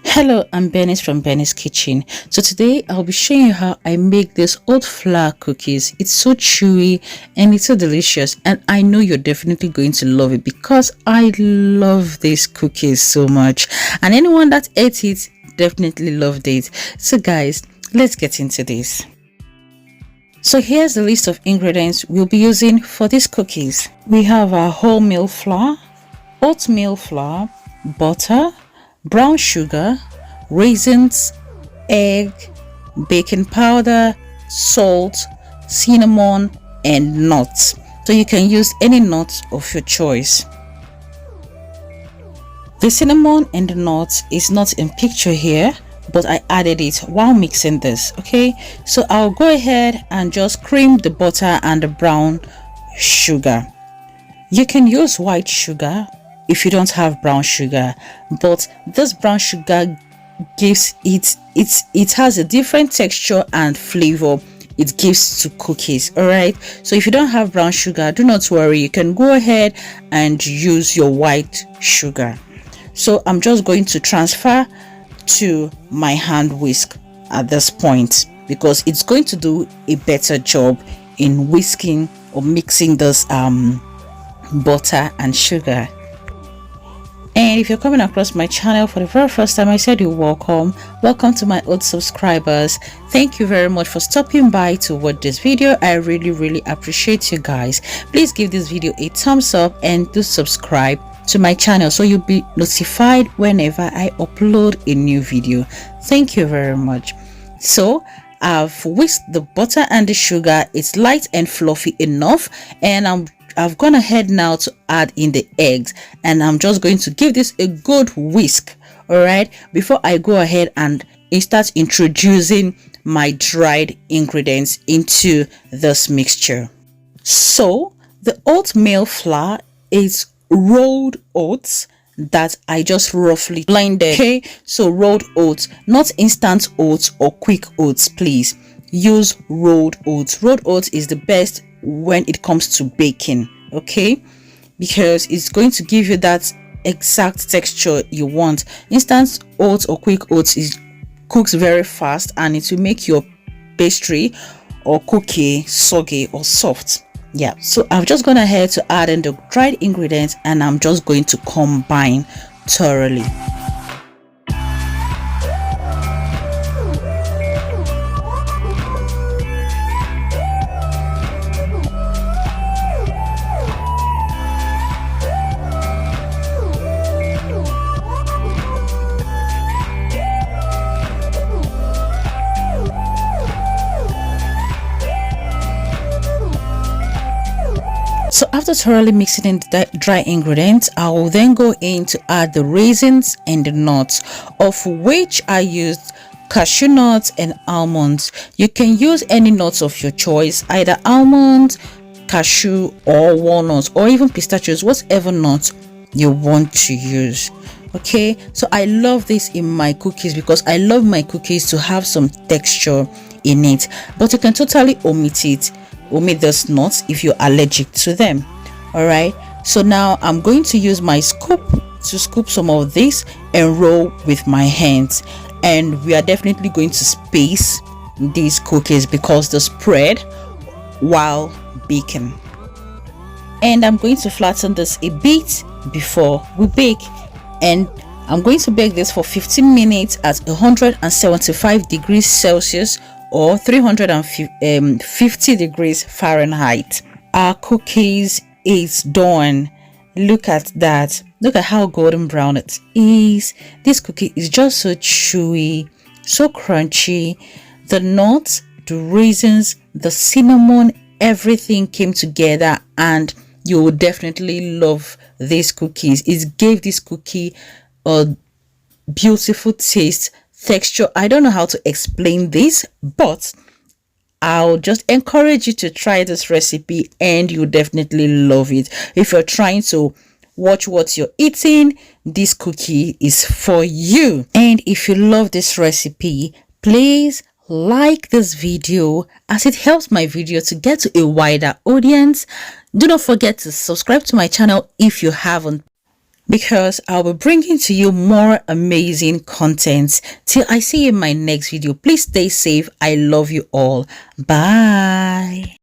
Hello, I'm Bernice from Bernice Kitchen. So today I'll be showing you how I make this oat flour cookies. It's so chewy and it's so delicious, and I know you're definitely going to love it because I love these cookies so much, and anyone that ate it definitely loved it. So guys, let's get into this. So here's the list of ingredients we'll be using for these cookies. We have our wholemeal flour, oatmeal flour, butter, brown sugar, raisins, egg, baking powder, salt, cinnamon, and nuts. So you can use any nuts of your choice. The cinnamon and the nuts is not in picture here, but I added it while mixing this. Okay, so I'll go ahead and just cream the butter and the brown sugar. You can use white sugar if you don't have brown sugar, but this brown sugar gives it has a different texture and flavor it gives to cookies. All right, so if you don't have brown sugar, do not worry, you can go ahead and use your white sugar. So I'm just going to transfer to my hand whisk at this point because it's going to do a better job in whisking or mixing this butter and sugar. And if you're coming across my channel for the very first time, I said you're welcome to my old subscribers. Thank you very much for stopping by to watch this video. I really appreciate you guys. Please give this video a thumbs up and do subscribe to my channel so you'll be notified whenever I upload a new video. Thank you very much. So I've whisked the butter and the sugar. It's light and fluffy enough, and I've gone ahead now to add in the eggs, and I'm just going to give this a good whisk, all right, before I go ahead and start introducing my dried ingredients into this mixture. So the oatmeal flour is rolled oats that I just roughly blended. Okay, so rolled oats, not instant oats or quick oats. Please use rolled oats. Rolled oats is the best when it comes to baking, okay, because it's going to give you that exact texture you want. Instant oats or quick oats cooks very fast, and it will make your pastry or cookie soggy or soft. Yeah, so I've just gone ahead to add in the dried ingredients, and I'm just going to combine thoroughly. So after thoroughly mixing in the dry ingredients, I will then go in to add the raisins and the nuts, of which I used cashew nuts and almonds. You can use any nuts of your choice, either almonds, cashew, or walnuts, or even pistachios, whatever nuts you want to use. Okay, so I love this in my cookies because I love my cookies to have some texture in it, but you can totally omit those nuts if you're allergic to them. All right, so now I'm going to use my scoop to scoop some of this and roll with my hands, and we are definitely going to space these cookies because they spread while baking. And I'm going to flatten this a bit before we bake, and I'm going to bake this for 15 minutes at 175 degrees Celsius or 350 degrees Fahrenheit. Our cookies is done. Look at that. Look at how golden brown it is. This cookie is just so chewy, so crunchy. The nuts, the raisins, the cinnamon, everything came together, and you will definitely love these cookies. It gave this cookie a beautiful taste, texture. I don't know how to explain this, but I'll just encourage you to try this recipe and you definitely love it. If you're trying to watch what you're eating, this cookie is for you. And if you love this recipe, please like this video as it helps my video to get to a wider audience. Do not forget to subscribe to my channel if you haven't. because I'll be bringing to you more amazing content. Till I see you in my next video, please stay safe. I love you all. Bye.